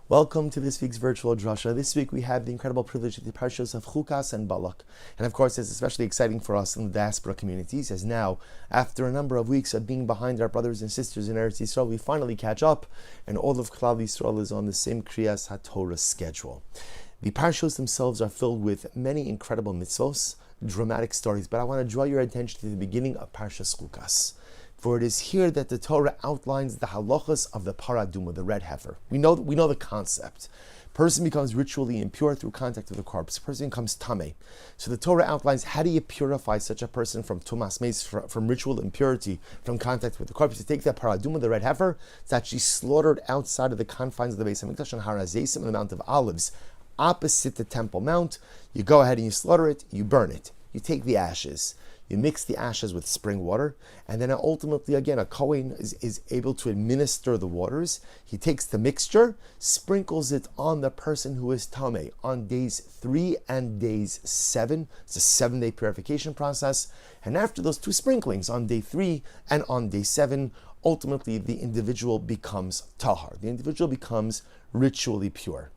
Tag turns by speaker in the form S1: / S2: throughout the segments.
S1: Welcome to this week's virtual Drasha. This week we have the incredible privilege of the parshas of Chulas and Balak. And of course, it's especially exciting for us in the diaspora communities, as now, after a number of weeks of being behind our brothers and sisters in Eretz Yisrael, we finally catch up, and all of Klal Yisrael is on the same Kriyas HaTorah schedule. The parshas themselves are filled with many incredible mitzvos, dramatic stories, but I want to draw your attention to the beginning of Parshas Chulas. For it is here that the Torah outlines the halachas of the paraduma, the red heifer. We know the concept. Person becomes ritually impure through contact with the corpse. Person becomes tameh. So the Torah outlines how do you purify such a person from tumas meis, from ritual impurity, from contact with the corpse. You take that paraduma, the red heifer, it's actually slaughtered outside of the confines of the Beis Hamikdash on Har HaZeisim, on the Mount of Olives, opposite the Temple Mount. You go ahead and you slaughter it, you burn it. You take the ashes. You mix the ashes with spring water, and then ultimately, again, a Kohen is able to administer the waters. He takes the mixture, sprinkles it on the person who is Tameh on days 3 and days 7. It's a 7-day purification process. And after those 2 sprinklings, on day 3 and on day 7, ultimately the individual becomes tahar. The individual becomes ritually pure.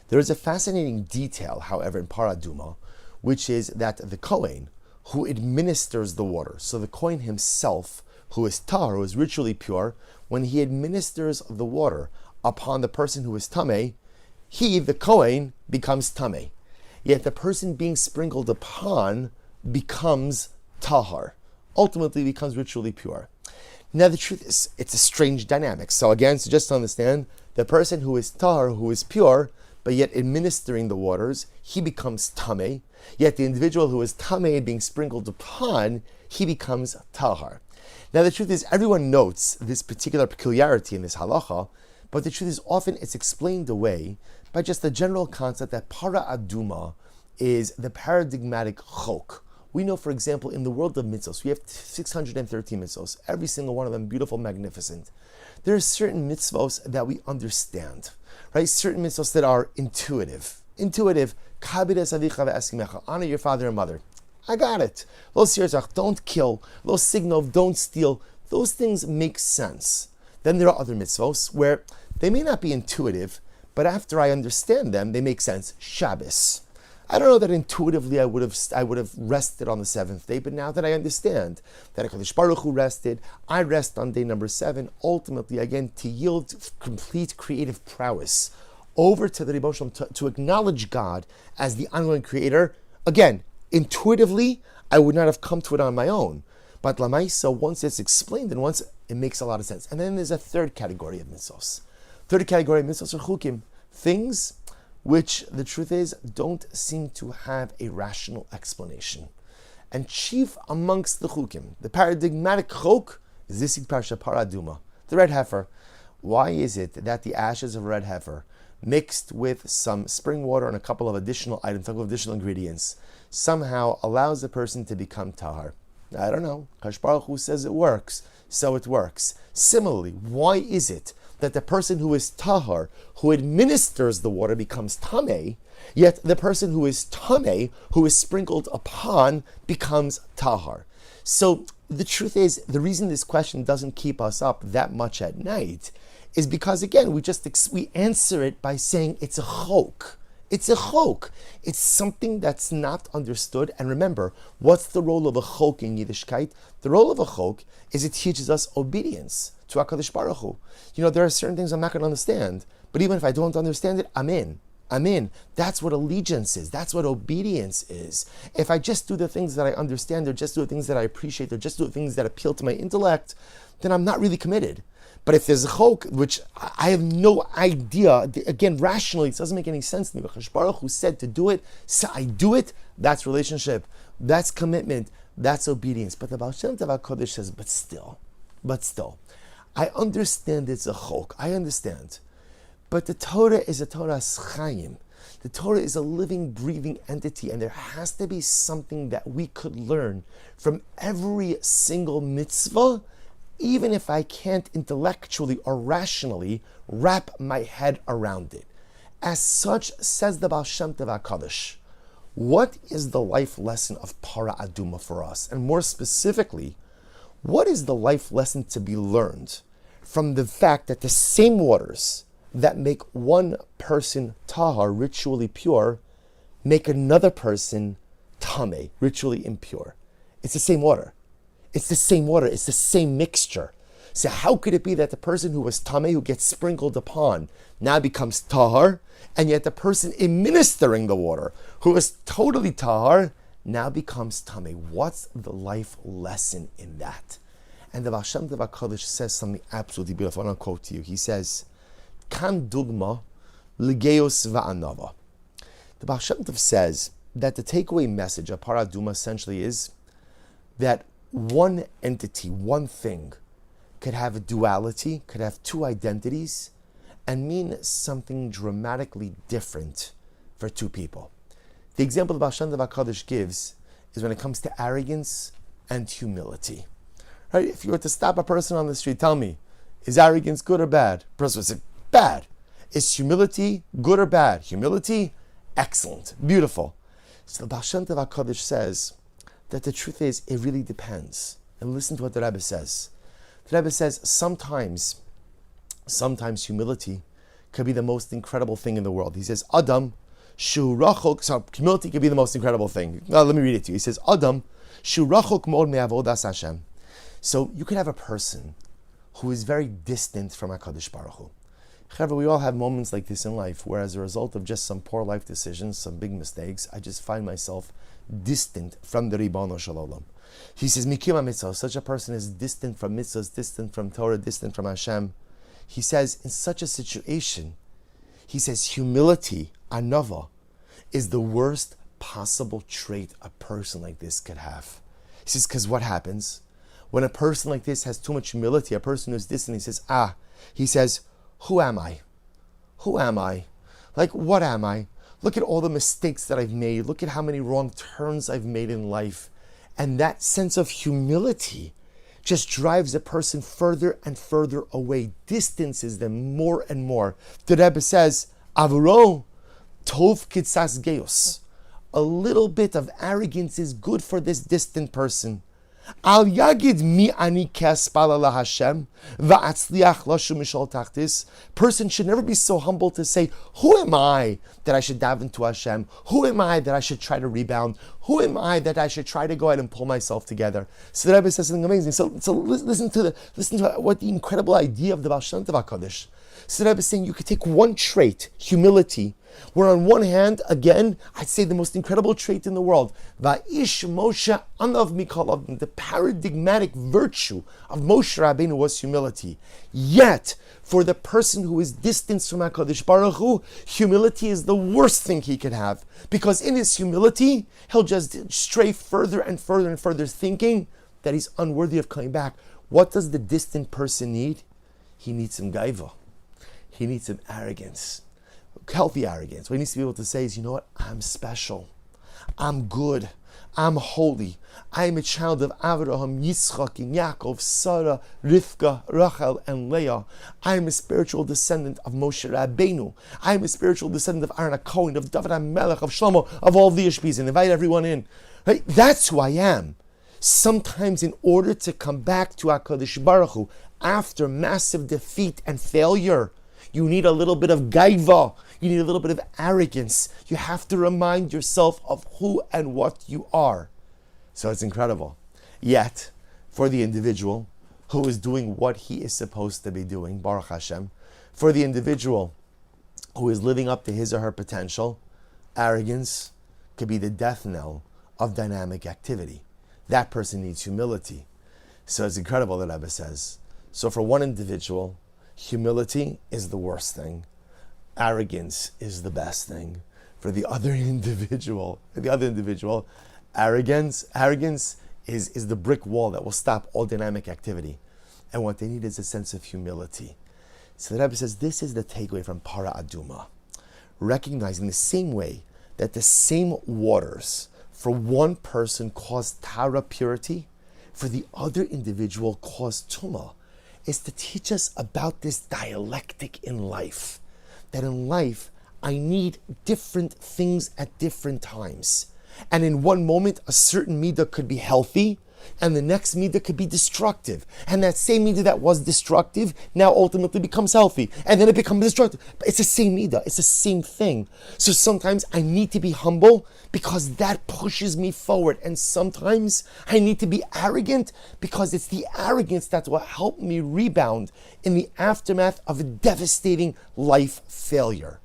S1: There is a fascinating detail, however, in Paraduma, which is that the Kohen, who administers the water. So the Kohen himself, who is tahar, who is ritually pure, when he administers the water upon the person who is tameh, he, the Kohen, becomes tameh. Yet the person being sprinkled upon becomes tahar, ultimately becomes ritually pure. Now the truth is, it's a strange dynamic. So again, so just to understand, the person who is tahar, who is pure, but yet administering the waters, he becomes tameh. Yet the individual who is tameh being sprinkled upon, he becomes tahar. Now the truth is, everyone notes this particular peculiarity in this halacha, but the truth is often it's explained away by just the general concept that para aduma is the paradigmatic chok. We know, for example, in the world of mitzvos, we have 613 mitzvos, every single one of them beautiful, magnificent. There are certain mitzvos that we understand, right? Certain mitzvos that are intuitive. Honor your father and mother. I got it. Lo sirzach, don't kill. Lo signov, don't steal. Those things make sense. Then there are other mitzvos where they may not be intuitive, but after I understand them, they make sense. Shabbos. I don't know that intuitively I would have rested on the 7th day, but now that I understand that HaKadosh Baruch Hu rested, I rest on day number 7, ultimately, again, to yield complete creative prowess over to the Rebbe Shalom, to acknowledge God as the ongoing creator. Again, intuitively, I would not have come to it on my own. But Lamaisa, once it's explained and once it makes a lot of sense. And then there's a third category of mitzvos. Third category of mitzvos are chukim, things which the truth is don't seem to have a rational explanation. And chief amongst the chukim, the paradigmatic chok, is this parsha paraduma, the red heifer. Why is it that the ashes of a red heifer, mixed with some spring water and a couple of additional items, a couple of additional ingredients, somehow allows the person to become tahar? I don't know. Kadosh Baruch Hu says it works, so it works. Similarly, why is it that the person who is tahar, who administers the water, becomes tameh, yet the person who is tameh, who is sprinkled upon, becomes tahar? So the truth is, the reason this question doesn't keep us up that much at night is because, again, we answer it by saying it's a chok. It's a chok. It's something that's not understood. And remember, what's the role of a chok in Yiddishkeit? The role of a chok is it teaches us obedience to HaKadosh Baruch Hu. There are certain things I'm not going to understand, but even if I don't understand it, I'm in. That's what allegiance is. That's what obedience is. If I just do the things that I understand, or just do the things that I appreciate, or just do the things that appeal to my intellect, then I'm not really committed. But if there's a chok, which I have no idea, again, rationally, it doesn't make any sense to me. But Baruch Hu said to do it, so I do it. That's relationship. That's commitment. That's obedience. But the Baal Shem Tov HaKodesh says, but still, I understand it's a chok. I understand. But the Torah is a Torah Chaim. The Torah is a living, breathing entity, and there has to be something that we could learn from every single mitzvah, even if I can't intellectually or rationally wrap my head around it. As such, says the Baal Shem Tov HaKadosh, what is the life lesson of Para Aduma for us? And more specifically, what is the life lesson to be learned from the fact that the same waters that make one person tahar, ritually pure, make another person tameh, ritually impure. It's the same water. It's the same water. It's the same mixture. So how could it be that the person who was tameh, who gets sprinkled upon, now becomes tahar, and yet the person administering the water, who was totally tahar, now becomes tameh? What's the life lesson in that? And the Baal Shem Tov HaKadosh says something absolutely beautiful. I want to quote to you. He says, "Kan dugma ligeos va'anava." The Baal Shem Tov says that the takeaway message of Parah Aduma essentially is that one entity, one thing, could have a duality, could have two identities, and mean something dramatically different for two people. The example the Baal Shem Tov HaKadosh gives is when it comes to arrogance and humility. Right? If you were to stop a person on the street, tell me, is arrogance good or bad? The person would say, bad. Is humility good or bad? Humility, excellent, beautiful. So the Baal Shem Tov HaKadosh says that the truth is, it really depends. And listen to what the Rebbe says. The Rebbe says sometimes humility could be the most incredible thing in the world. He says, Adam, shu rachok, so humility could be the most incredible thing. Now, let me read it to you. He says, Adam, shu rachok mod me'avodas Hashem. So you could have a person who is very distant from HaKadosh Baruch Hu. However, we all have moments like this in life where as a result of just some poor life decisions, some big mistakes, I just find myself distant from the Ribbono Shel Olam. He says, Mikima mitzvah, such a person is distant from mitzvahs, distant from Torah, distant from Hashem. He says, in such a situation, he says, humility, anava, is the worst possible trait a person like this could have. He says, because what happens? When a person like this has too much humility, a person who's distant, he says, who am I? Who am I? Like, what am I? Look at all the mistakes that I've made. Look at how many wrong turns I've made in life. And that sense of humility just drives a person further and further away, distances them more and more. The Rebbe says, Avro tov kitzas geos. A little bit of arrogance is good for this distant person. Al yagid mi ani ke'aspala la Hashem va'atzliach lashu mishal tachtis. Person should never be so humble to say, who am I that I should daven to Hashem? Who am I that I should try to rebound? Who am I that I should try to go ahead and pull myself together? So the Rebbe says something amazing. So listen to what the incredible idea of the Baal Shem Tov HaKadosh. So the Rebbe is saying you could take one trait, humility, where on one hand, again, I'd say the most incredible trait in the world, Va'ish Moshe Anav Mikol, the paradigmatic virtue of Moshe Rabbeinu was humility. Yet, for the person who is distanced from HaKadosh Baruch Hu, humility is the worst thing he could have. Because in his humility, he'll just stray further and further and further, thinking that he's unworthy of coming back. What does the distant person need? He needs some gaiva. He needs some arrogance. Healthy arrogance. What he needs to be able to say is, you know what? I'm special. I'm good. I'm holy. I am a child of Avraham, Yitzchak, and Yaakov, Sarah, Rivka, Rachel, and Leah. I am a spiritual descendant of Moshe Rabbeinu. I am a spiritual descendant of Aaron HaKohen, of David HaMelech, of Shlomo, of all the Ishbis, and invite everyone in. Right? That's who I am. Sometimes in order to come back to HaKadosh Baruch Hu after massive defeat and failure, you need a little bit of gaiva. You need a little bit of arrogance. You have to remind yourself of who and what you are. So it's incredible. Yet, for the individual who is doing what he is supposed to be doing, Baruch Hashem, for the individual who is living up to his or her potential, arrogance could be the death knell of dynamic activity. That person needs humility. So it's incredible that Rebbe says. So for one individual, humility is the worst thing. Arrogance is the best thing. For the other individual, arrogance is the brick wall that will stop all dynamic activity. And what they need is a sense of humility. So the Rebbe says this is the takeaway from Parah Aduma. Recognizing the same way that the same waters for one person cause Tara purity, for the other individual cause Tumah, is to teach us about this dialectic in life. That in life, I need different things at different times. And in one moment, a certain midah could be healthy, And the next midah could be destructive. And that same midah that was destructive now ultimately becomes healthy. And then it becomes destructive. But it's the same midah. It's the same thing. So sometimes I need to be humble because that pushes me forward. And sometimes I need to be arrogant because it's the arrogance that's what helped me rebound in the aftermath of a devastating life failure.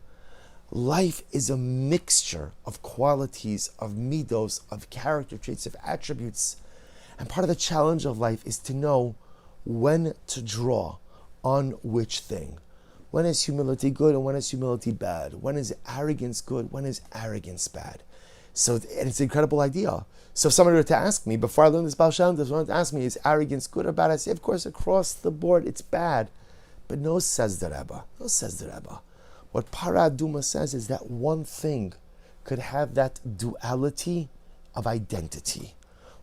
S1: Life is a mixture of qualities, of midos, of character traits, of attributes. And part of the challenge of life is to know when to draw on which thing. When is humility good and when is humility bad? When is arrogance good? When is arrogance bad? So and it's an incredible idea. So if somebody were to ask me, before I learned this Baal Shem Tov, someone to ask me, is arrogance good or bad? I say, of course, across the board, it's bad. But no, says the Rebbe. No, says the Rebbe. What Para Aduma says is that one thing could have that duality of identity.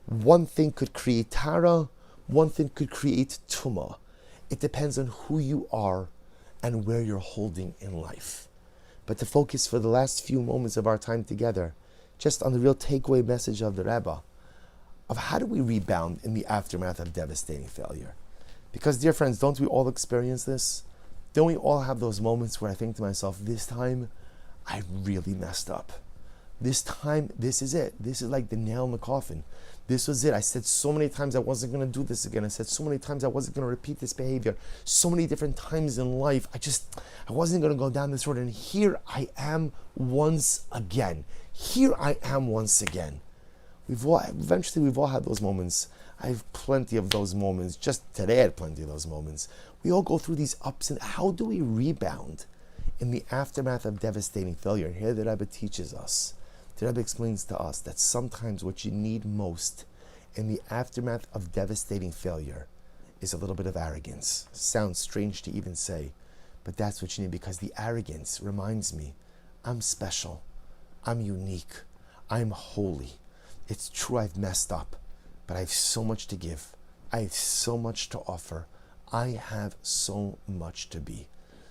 S1: One thing could create Tara, one thing could create Tuma. It depends on who you are and where you're holding in life. But to focus for the last few moments of our time together, just on the real takeaway message of the Rebbe, of how do we rebound in the aftermath of devastating failure? Because, dear friends, don't we all experience this? Don't we all have those moments where I think to myself, this time, I really messed up. This time, this is it. This is like the nail in the coffin. This was it. I said so many times I wasn't going to do this again. I said so many times I wasn't going to repeat this behavior. So many different times in life, I wasn't going to go down this road. And here I am once again. Here I am once again. Eventually we've all had those moments. I have plenty of those moments. Just today I had plenty of those moments. We all go through these ups and how do we rebound in the aftermath of devastating failure? And here the Rebbe teaches us. The Rebbe explains to us that sometimes what you need most in the aftermath of devastating failure is a little bit of arrogance. Sounds strange to even say, but that's what you need because the arrogance reminds me, I'm special, I'm unique, I'm holy. It's true I've messed up, but I have so much to give. I have so much to offer. I have so much to be.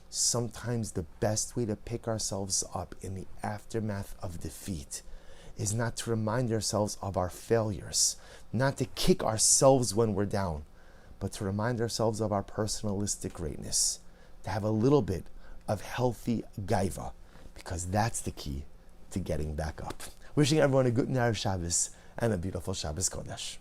S1: Sometimes the best way to pick ourselves up in the aftermath of defeat is not to remind ourselves of our failures, not to kick ourselves when we're down, but to remind ourselves of our personalistic greatness, to have a little bit of healthy gaiva, because that's the key to getting back up. Wishing everyone a good Erev Shabbos and a beautiful Shabbos Kodesh.